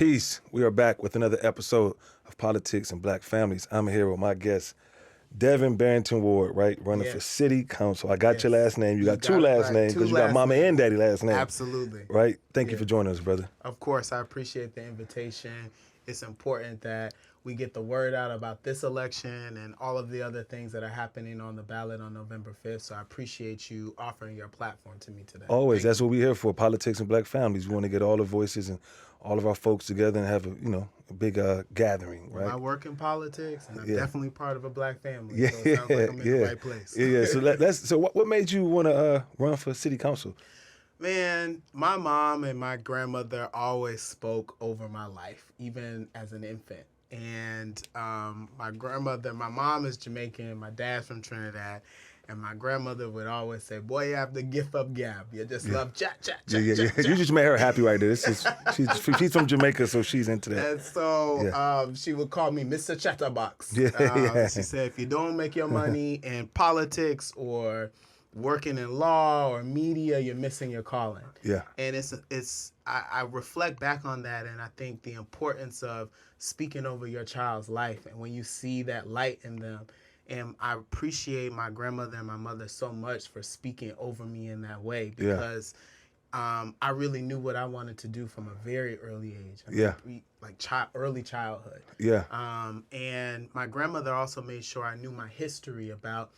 Peace. We are back with another episode of Politics and Black Families. I'm here with my guest, Devin Barrington Ward, right? Running for City Council. I got your last name. You got two last names because you got mama and daddy last name. Absolutely. Right? Thank you for joining us, brother. Of course, I appreciate the invitation. It's important that we get the word out about this election and all of the other things that are happening on the ballot on November 5th. So I appreciate you offering your platform to me today. Always. That's what we're here for, Politics and Black Families. We want to get all the voices and all of our folks together and have a big gathering, right? I work in politics, and I'm definitely part of a black family. Yeah, so it sounds like I'm in the right place. Yeah. So what made you want to run for City Council? Man, my mom and my grandmother always spoke over my life, even as an infant. And my mom is Jamaican, my dad's from Trinidad, and my grandmother would always say, "Boy, you have the gift of gab. You just love chat. You just made her happy right there. She's from Jamaica, so she's into that. And so she would call me Mr. Chatterbox. She said, if you don't make your money in politics or working in law or media, you're missing your calling. Yeah. And I reflect back on that, and I think the importance of speaking over your child's life, and when you see that light in them. And I appreciate my grandmother and my mother so much for speaking over me in that way, because I really knew what I wanted to do from a very early age. Early childhood. Yeah. And my grandmother also made sure I knew my history about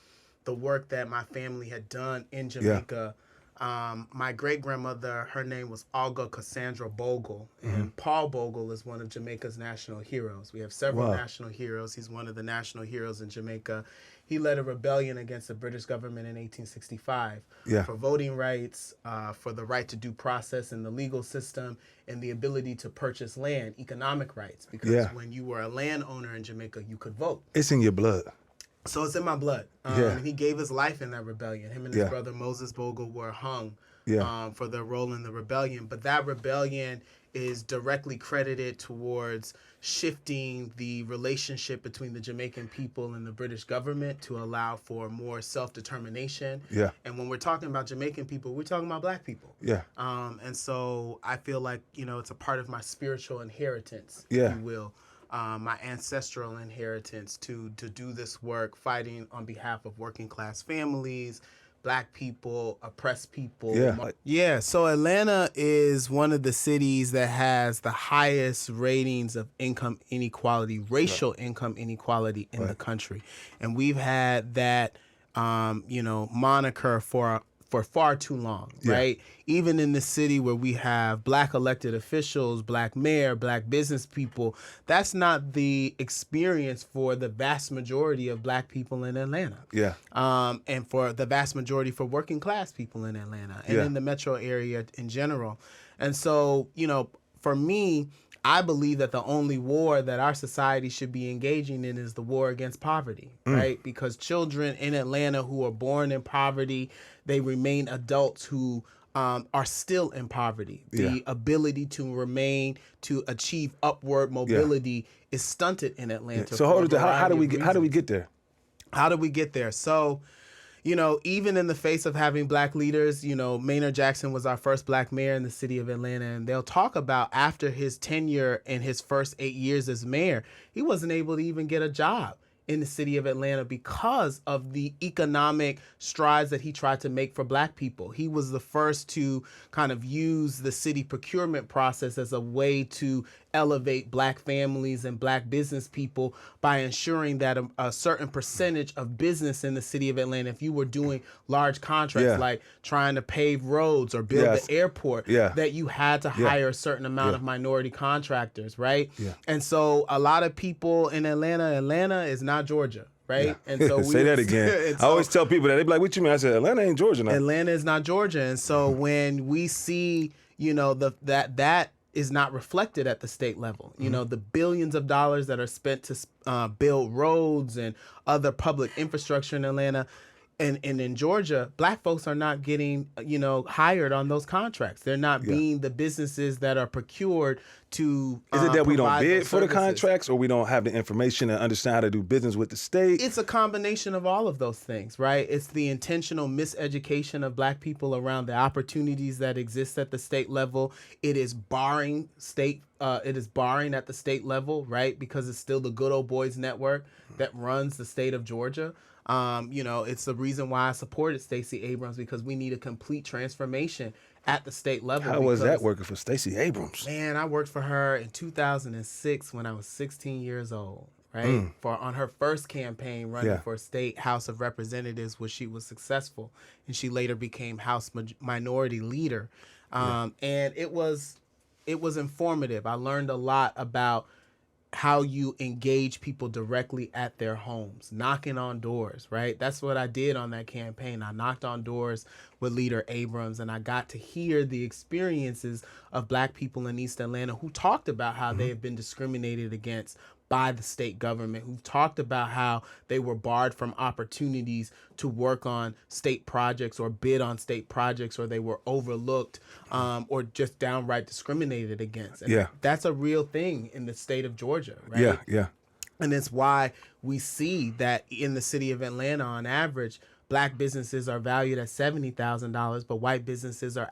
the work that my family had done in Jamaica. My great-grandmother, her name was Olga Cassandra Bogle, and Paul Bogle is one of Jamaica's national heroes. We have several national heroes. He's one of the national heroes in Jamaica. He led a rebellion against the British government in 1865 for voting rights, for the right to due process in the legal system, and the ability to purchase land, economic rights, because when you were a landowner in Jamaica, you could vote. It's in your blood. So it's in my blood. And he gave his life in that rebellion. Him and his brother Moses Bogle were hung for their role in the rebellion. But that rebellion is directly credited towards shifting the relationship between the Jamaican people and the British government to allow for more self-determination. Yeah. And when we're talking about Jamaican people, we're talking about black people. Yeah. And so I feel like, it's a part of my spiritual inheritance, if you will. My ancestral inheritance to do this work, fighting on behalf of working class families, black people, oppressed people. So Atlanta is one of the cities that has the highest ratings of income inequality, racial income inequality in the country. And we've had that, moniker for far too long, right? Even in the city where we have black elected officials, black mayor, black business people, that's not the experience for the vast majority of black people in Atlanta. Yeah. And for the vast majority for working class people in Atlanta and in the metro area in general. And so, for me, I believe that the only war that our society should be engaging in is the war against poverty, right? Because children in Atlanta who are born in poverty, they remain adults who are still in poverty. The ability to achieve upward mobility is stunted in Atlanta. So how do we get there? How do we get there? So, even in the face of having black leaders, Maynard Jackson was our first black mayor in the city of Atlanta. And they'll talk about after his tenure in his first 8 years as mayor, he wasn't able to even get a job in the city of Atlanta because of the economic strides that he tried to make for black people. He was the first to kind of use the city procurement process as a way to elevate black families and black business people by ensuring that a certain percentage of business in the city of Atlanta, if you were doing large contracts like trying to pave roads or build the airport, that you had to hire a certain amount of minority contractors, right? And so a lot of people in Atlanta is not Georgia. Right. Yeah. And so say that again. I always tell people that. They be like, what you mean? I said, Atlanta ain't Georgia now. Atlanta is not Georgia. And so when we see, that is not reflected at the state level, the billions of dollars that are spent to build roads and other public infrastructure in Atlanta, And in Georgia, black folks are not getting, hired on those contracts. They're not being the businesses that are procured to Is it that we don't bid for the contracts, or we don't have the information and understand how to do business with the state? It's a combination of all of those things, right? It's the intentional miseducation of black people around the opportunities that exist at the state level. It is barring at the state level, right? Because it's still the good old boys network that runs the state of Georgia. It's the reason why I supported Stacey Abrams, because we need a complete transformation at the state level. How was that working for Stacey Abrams? Man, I worked for her in 2006 when I was 16 years old, right? On her first campaign running for State House of Representatives, where she was successful, and she later became House Minority Leader. And it was informative. I learned a lot about how you engage people directly at their homes, knocking on doors, right? That's what I did on that campaign. I knocked on doors with Leader Abrams, and I got to hear the experiences of black people in East Atlanta who talked about how they have been discriminated against by the state government, who talked about how they were barred from opportunities to work on state projects or bid on state projects, or they were overlooked or just downright discriminated against. And that's a real thing in the state of Georgia, right? Yeah. And it's why we see that in the city of Atlanta, on average, black businesses are valued at $70,000, but white businesses are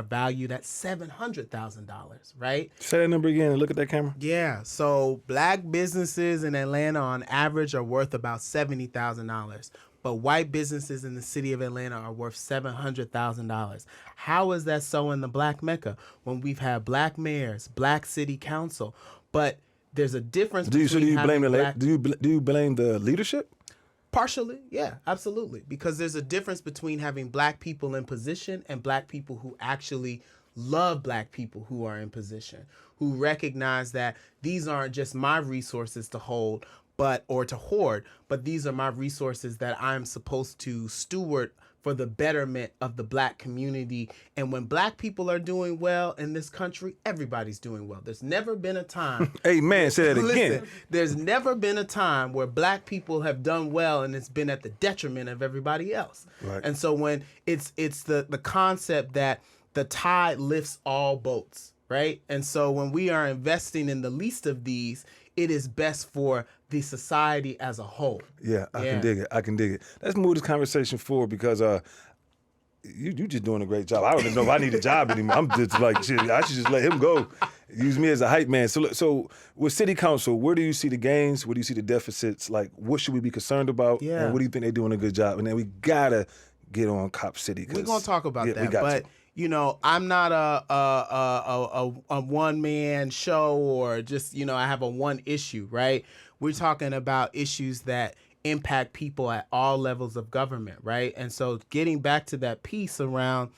valued at $700,000, right? Say that number again and look at that camera. Yeah, so black businesses in Atlanta on average are worth about $70,000, but white businesses in the city of Atlanta are worth $700,000. How is that so in the black Mecca when we've had black mayors, black city council, but there's a difference between do you blame the leadership? Partially, yeah, absolutely. Because there's a difference between having black people in position and black people who actually love black people who are in position, who recognize that these aren't just my resources to hold or to hoard, but these are my resources that I'm supposed to steward for the betterment of the black community. And when black people are doing well in this country, everybody's doing well. There's never been a time. Amen. Say that again. Listen, there's never been a time where black people have done well and it's been at the detriment of everybody else. Right. And so when it's the concept that the tide lifts all boats, right? And so when we are investing in the least of these, it is best for the society as a whole. Yeah, I can dig it. Let's move this conversation forward, because you just doing a great job. I don't even know if I need a job anymore. I'm just like, shit, I should just let him go. Use me as a hype man. So with City Council, where do you see the gains? Where do you see the deficits? Like, what should we be concerned about? Yeah. And what do you think they're doing a good job? And then we gotta get on Cop City. We're gonna talk about that, but I'm not a one-man show, or just, I have a one issue, right? We're talking about issues that impact people at all levels of government, right? And so getting back to that piece around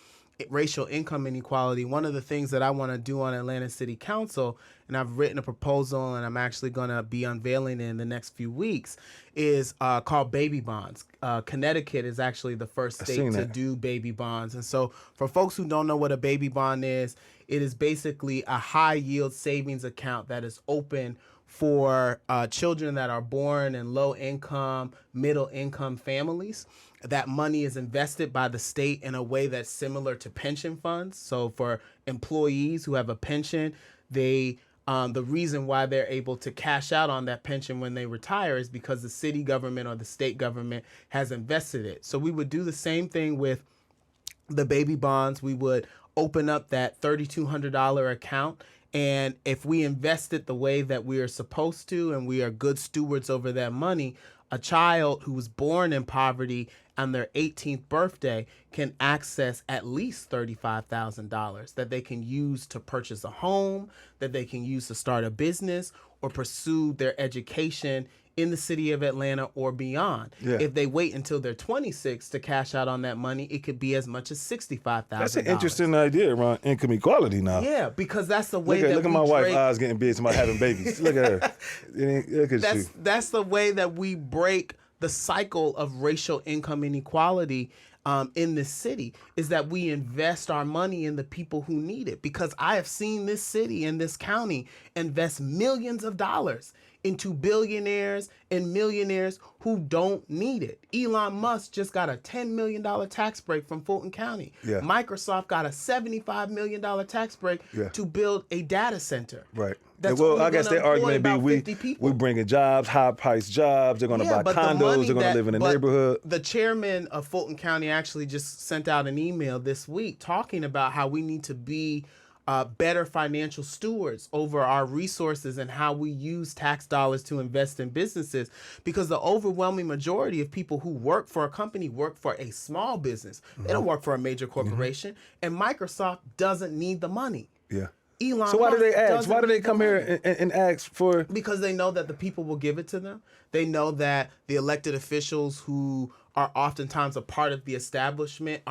racial income inequality, one of the things that I want to do on Atlanta City Council, and I've written a proposal and I'm actually going to be unveiling it in the next few weeks, is called baby bonds. Connecticut is actually the first state to do baby bonds. And so for folks who don't know what a baby bond is, it is basically a high yield savings account that is open for children that are born in low income, middle income families. That money is invested by the state in a way that's similar to pension funds. So for employees who have a pension, the reason why they're able to cash out on that pension when they retire is because the city government or the state government has invested it. So we would do the same thing with the baby bonds. We would open up that $3,200 account, and if we invest it the way that we are supposed to, and we are good stewards over that money, a child who was born in poverty on their 18th birthday can access at least $35,000 that they can use to purchase a home, that they can use to start a business, or pursue their education in the city of Atlanta or beyond. Yeah. If they wait until they're 26 to cash out on that money, it could be as much as $65,000. That's an interesting idea around income equality now. Yeah, because that's the way look at my wife's eyes getting big, somebody having babies. Look at her. That's the way that we break the cycle of racial income inequality in this city is that we invest our money in the people who need it. Because I have seen this city and this county invest millions of dollars into billionaires and millionaires who don't need it. Elon Musk just got a $10 million tax break from Fulton County. Yeah. Microsoft got a $75 million tax break to build a data center. Right. That's well, I guess their argument would be we bringing jobs, high-priced jobs. They're going to buy condos. They're going to live in a neighborhood. The chairman of Fulton County actually just sent out an email this week talking about how we need to be better financial stewards over our resources and how we use tax dollars to invest in businesses, because the overwhelming majority of people who work for a company work for a small business. They don't work for a major corporation, and Microsoft doesn't need the money. Yeah. Elon so why do they ask? Why do they come here here and ask for? Because they know that the people will give it to them. They know that the elected officials who are oftentimes a part of the establishment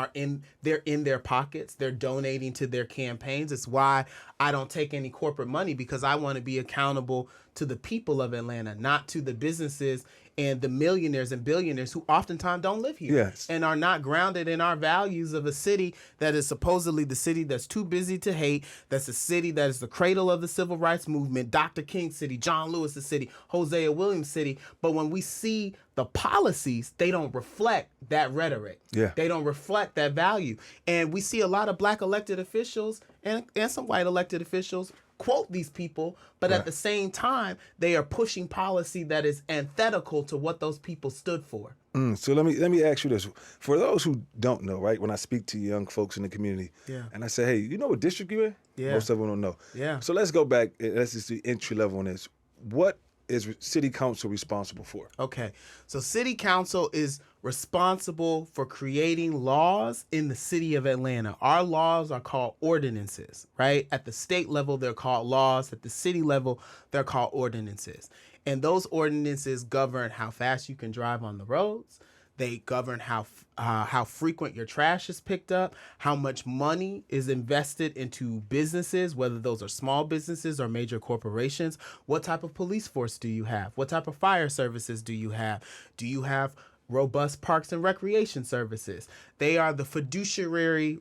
they're in their pockets. They're donating to their campaigns. It's why I don't take any corporate money, because I want to be accountable to the people of Atlanta, not to the businesses and the millionaires and billionaires who oftentimes don't live here and are not grounded in our values of a city that is supposedly the city that's too busy to hate, that's a city that is the cradle of the civil rights movement, Dr. King City, John Lewis's city, Hosea Williams City. But when we see the policies, they don't reflect that rhetoric. Yeah. They don't reflect that value. And we see a lot of black elected officials and some white elected officials quote these people, but at the same time, they are pushing policy that is antithetical to what those people stood for. So let me ask you this. For those who don't know, right, when I speak to young folks in the community, and I say, hey, you know what district you're in? Most of them don't know. So let's go back. Let's just do entry level on this. What is City Council responsible for? Okay, so City Council is responsible for creating laws in the city of Atlanta. Our laws are called ordinances, right? At the state level, they're called laws. At the city level, they're called ordinances. And those ordinances govern how fast you can drive on the roads. They govern how frequent your trash is picked up, how much money is invested into businesses, whether those are small businesses or major corporations. What type of police force do you have? What type of fire services do you have? Do you have robust parks and recreation services? They are the fiduciary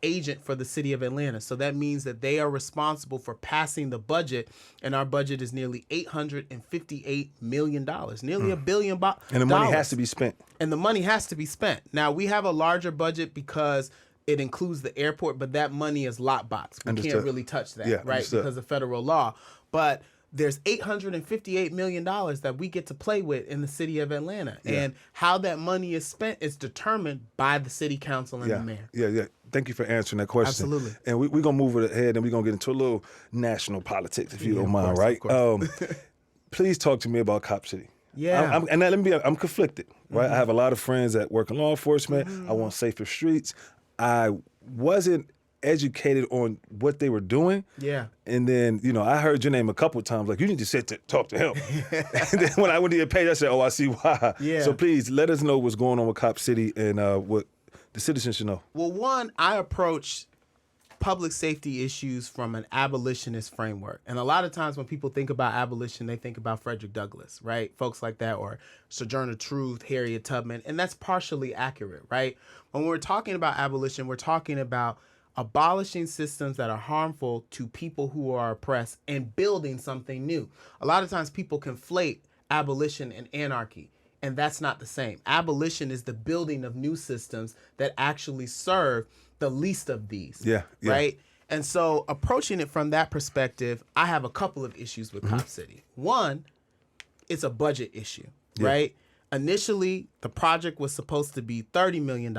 agent for the city of Atlanta. So that means that they are responsible for passing the budget, and our budget is nearly $858 million, nearly $1 billion. And the money has to be spent. And the money has to be spent. Now, we have a larger budget because it includes the airport, but that money is lockbox. We can't really touch that, right, because of federal law. But there's $858 million that we get to play with in the city of Atlanta. And how that money is spent is determined by the city council and the mayor. Yeah. Thank you for answering that question. Absolutely. And we're going to move it ahead, and we're going to get into a little national politics, if you don't mind, right? Please talk to me about Cop City. Yeah. I'm conflicted, right? I have a lot of friends that work in law enforcement. I want safer streets. I wasn't educated on what they were doing. Yeah. And then, I heard your name a couple of times, like, you need to sit to talk to him. And then when I went to your page, I said, oh, I see why. Yeah. So please let us know what's going on with Cop City and what the citizens should know. Well, one, I approach public safety issues from an abolitionist framework. And a lot of times when people think about abolition, they think about Frederick Douglass, right? Folks like that, or Sojourner Truth, Harriet Tubman, and that's partially accurate, right? When we're talking about abolition, we're talking about abolishing systems that are harmful to people who are oppressed and building something new. A lot of times people conflate abolition and anarchy, and that's not the same. Abolition is the building of new systems that actually serve the least of these, right? And so approaching it from that perspective, I have a couple of issues with Cop City. One, it's a budget issue, right? Initially, the project was supposed to be $30 million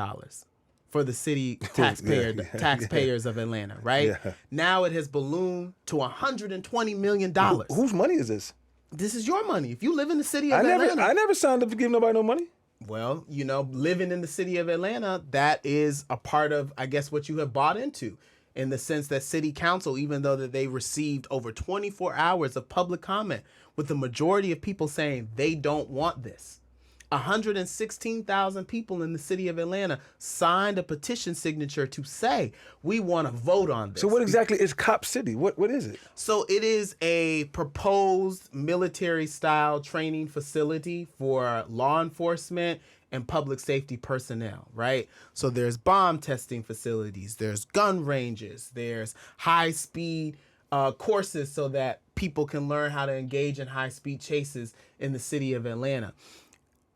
for the city taxpayers of Atlanta, right? Yeah. Now it has ballooned to $120 million. Whose money is this? This is your money. If you live in the city of Atlanta. I never signed up to give nobody no money. Well, living in the city of Atlanta, that is a part of, I guess, what you have bought into, in the sense that City Council, even though that they received over 24 hours of public comment, with the majority of people saying they don't want this. 116,000 people in the city of Atlanta signed a petition signature to say, we want to vote on this. So what exactly is Cop City? What is it? So it is a proposed military-style training facility for law enforcement and public safety personnel, right? So there's bomb testing facilities, there's gun ranges, there's high-speed courses so that people can learn how to engage in high-speed chases in the city of Atlanta.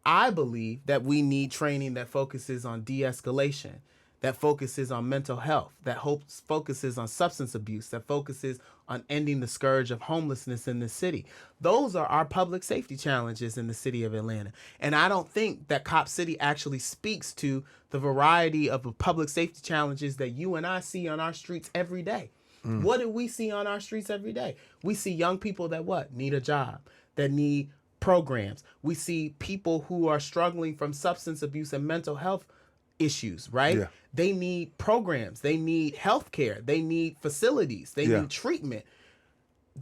I believe that we need training that focuses on de-escalation, that focuses on mental health, that focuses on substance abuse, that focuses on ending the scourge of homelessness in the city. Those are our public safety challenges in the city of Atlanta. And I don't think that Cop City actually speaks to the variety of public safety challenges that you and I see on our streets every day. What do we see on our streets every day? We see young people that need a job, that need programs. We see people who are struggling from substance abuse and mental health issues, right? Yeah. They need programs. They need health care. They need facilities. They need treatment.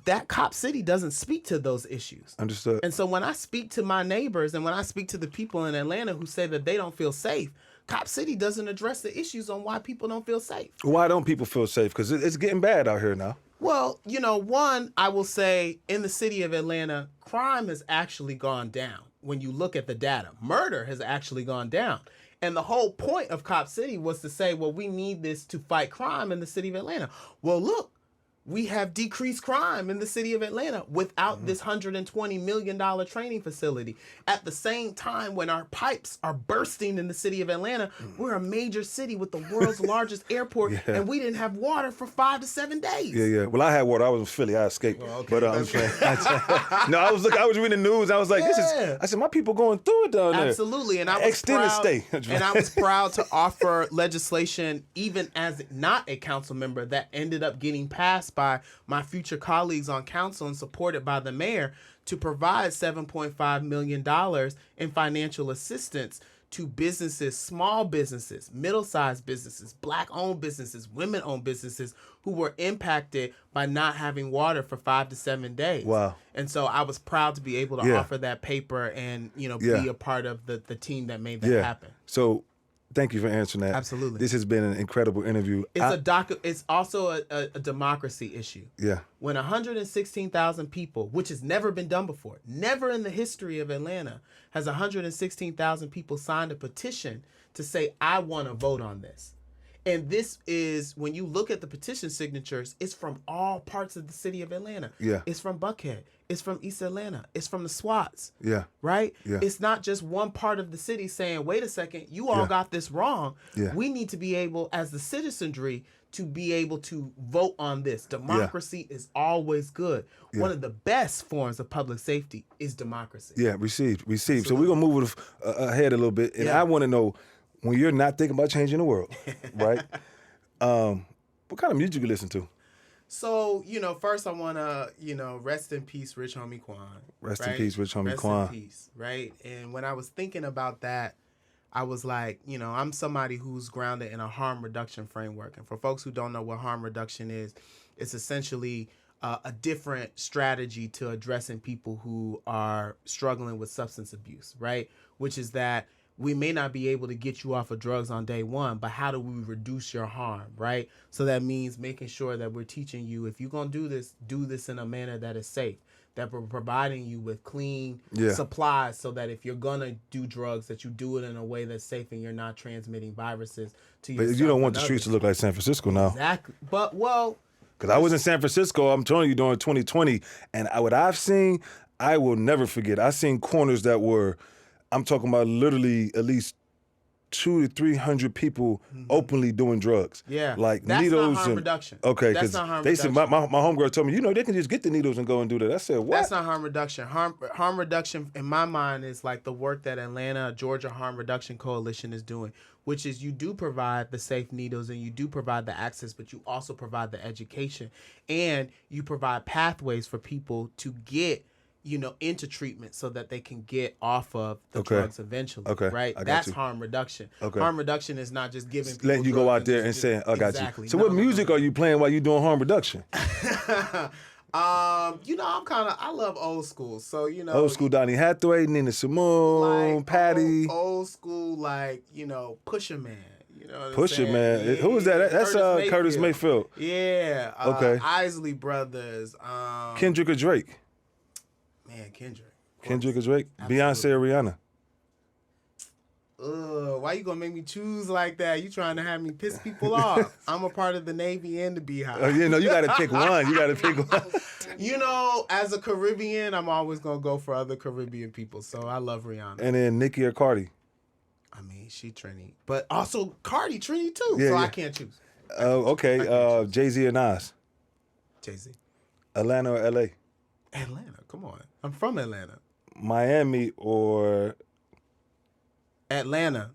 That Cop City doesn't speak to those issues. Understood. And so when I speak to my neighbors and when I speak to the people in Atlanta who say that they don't feel safe, Cop City doesn't address the issues on why people don't feel safe. Why don't people feel safe? Because it's getting bad out here now. Well, one, I will say in the city of Atlanta, crime has actually gone down. When you look at the data, murder has actually gone down. And the whole point of Cop City was to say, well, we need this to fight crime in the city of Atlanta. Well, look, we have decreased crime in the city of Atlanta without this $120 million training facility. At the same time, when our pipes are bursting in the city of Atlanta, we're a major city with the world's largest airport, and we didn't have water for 5 to 7 days. Yeah. Well, I had water. I was in Philly. I escaped. Well, okay. But I'm saying, no, I was reading the news. I was like, I said, my people going through it down there. Absolutely. And I was extended stay. And I was proud to offer legislation, even as not a council member, that ended up getting passed by my future colleagues on council and supported by the mayor to provide $7.5 million in financial assistance to businesses, small businesses, middle-sized businesses, Black-owned businesses, women-owned businesses who were impacted by not having water for 5 to 7 days. Wow. And so I was proud to be able to offer that paper and, be a part of the team that made that happen. So thank you for answering that. Absolutely. This has been an incredible interview. It's also a democracy issue. Yeah. When 116,000 people, which has never been done before, never in the history of Atlanta, has 116,000 people signed a petition to say, I want to vote on this. And this is, when you look at the petition signatures, it's from all parts of the city of Atlanta. Yeah. It's from Buckhead. It's from East Atlanta. It's from the SWATs. Yeah. Right? Yeah. It's not just one part of the city saying, wait a second, you all got this wrong. Yeah. We need to be able, as the citizenry, to be able to vote on this. Democracy is always good. Yeah. One of the best forms of public safety is democracy. Yeah, received. So we're going to move ahead a little bit. And I want to know, when you're not thinking about changing the world, right? What kind of music you listen to? So, first I want to, rest in peace, Rich Homie Quan. Rest in peace, Rich Homie Quan. Rest in peace, right? And when I was thinking about that, I was like, I'm somebody who's grounded in a harm reduction framework. And for folks who don't know what harm reduction is, it's essentially a different strategy to addressing people who are struggling with substance abuse, right? Which is that we may not be able to get you off of drugs on day one, but how do we reduce your harm, right? So that means making sure that we're teaching you, if you're going to do this in a manner that is safe, that we're providing you with clean supplies so that if you're going to do drugs, that you do it in a way that's safe and you're not transmitting viruses to yourself. But you don't want the streets to look like San Francisco now. Exactly. But, because I was in San Francisco, I'm telling you, during 2020, and what I've seen, I will never forget. I seen corners that were, I'm talking about literally at least 200 to 300 people openly doing drugs. Yeah, like that's needles not harm reduction. Okay, that's not harm they reduction. said my homegirl told me, they can just get the needles and go and do that. I said, what? That's not harm reduction. Harm reduction in my mind is like the work that Atlanta, Georgia Harm Reduction Coalition is doing, which is you do provide the safe needles and you do provide the access, but you also provide the education and you provide pathways for people to get into treatment so that they can get off of the drugs eventually, right? That's harm reduction. Okay. Harm reduction is not just giving people letting you go out there and saying, I got you. So what music are you playing while you doing harm reduction? I love old school. So, old school Donny Hathaway, Nina Simone, Patty. Old school, Pusha Man. Pusha Man. Who was that? That's Curtis Mayfield. Yeah. Okay. Isley Brothers. Kendrick or Drake? Man, Kendrick or Drake? Absolutely. Beyonce or Rihanna? Why you gonna make me choose like that? You trying to have me piss people off? I'm a part of the Navy and the Beehive. You gotta pick one. You gotta pick one. As a Caribbean, I'm always gonna go for other Caribbean people. So I love Rihanna. And then Nicki or Cardi? I mean, she Trini, but also Cardi Trini too. So I can't choose. Okay. Jay-Z or Nas? Jay-Z. Atlanta or LA? Atlanta. Come on. I'm from Atlanta. Miami or Atlanta.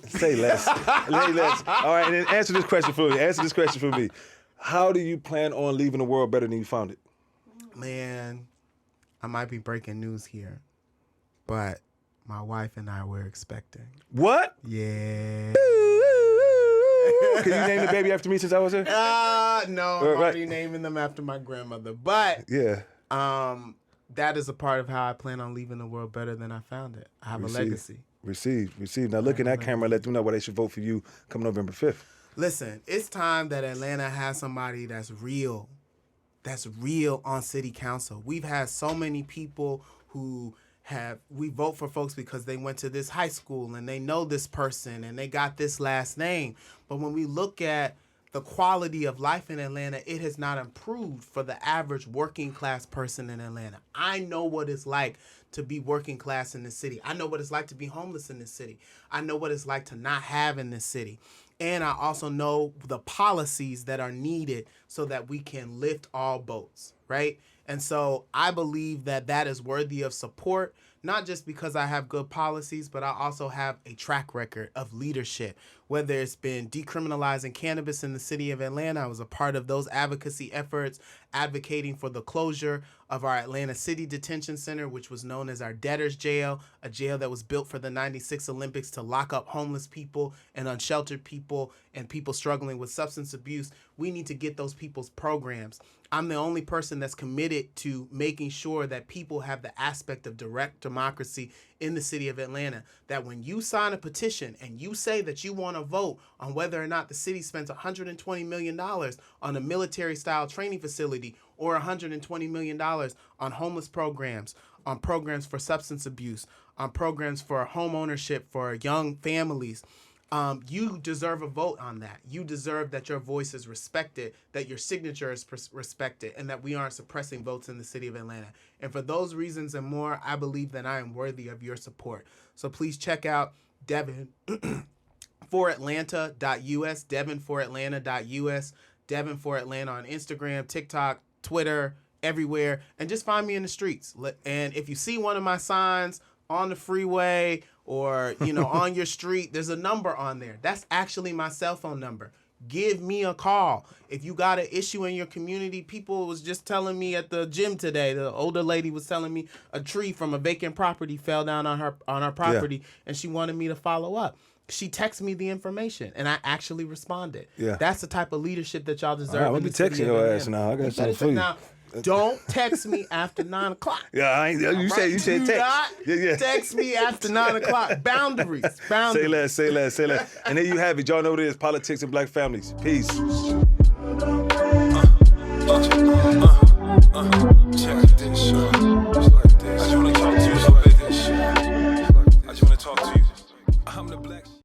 Say less. Say less. All right, and then answer this question for me. How do you plan on leaving the world better than you found it? Man, I might be breaking news here, but my wife and I were expecting. What? Yeah. Can you name the baby after me since I was here? No, I'm already naming them after my grandmother. But yeah, that is a part of how I plan on leaving the world better than I found it. I have a legacy. Receive. Now look in that camera and let them know why they should vote for you come November 5th. Listen, it's time that Atlanta has somebody that's real on city council. We've had so many people who we vote for folks because they went to this high school and they know this person and they got this last name. But when we look at the quality of life in Atlanta, it has not improved for the average working class person in Atlanta. I know what it's like to be working class in this city. I know what it's like to be homeless in this city. I know what it's like to not have in this city. And I also know the policies that are needed so that we can lift all boats, right? And so I believe that that is worthy of support, not just because I have good policies, but I also have a track record of leadership, whether it's been decriminalizing cannabis in the city of Atlanta. I was a part of those advocacy efforts, advocating for the closure of our Atlanta City Detention Center, which was known as our debtor's jail, a jail that was built for the 96 Olympics to lock up homeless people and unsheltered people and people struggling with substance abuse. We need to get those people's programs. I'm the only person that's committed to making sure that people have the aspect of direct democracy in the city of Atlanta, that when you sign a petition and you say that you want to vote on whether or not the city spends $120 million on a military-style training facility or $120 million on homeless programs, on programs for substance abuse, on programs for home ownership for young families, you deserve a vote on that. You deserve that your voice is respected, that your signature is respected, and that we aren't suppressing votes in the city of Atlanta. And for those reasons and more, I believe that I am worthy of your support. So please check out Devin foratlanta.us, devinforatlanta.us, Devin for Atlanta on Instagram, TikTok, Twitter, everywhere, and just find me in the streets. And if you see one of my signs on the freeway or, on your street, there's a number on there. That's actually my cell phone number. Give me a call. If you got an issue in your community, people was just telling me at the gym today, the older lady was telling me a tree from a vacant property fell down on her property, and she wanted me to follow up. She texted me the information, and I actually responded. Yeah. That's the type of leadership that y'all deserve. I'm going to be texting your ass now. I got something for you. Now, don't text me after 9 o'clock. Yeah, you said text. Text me after 9 o'clock. Boundaries. Say less. And there you have it. Y'all know what it is. Politics and Black families. Peace.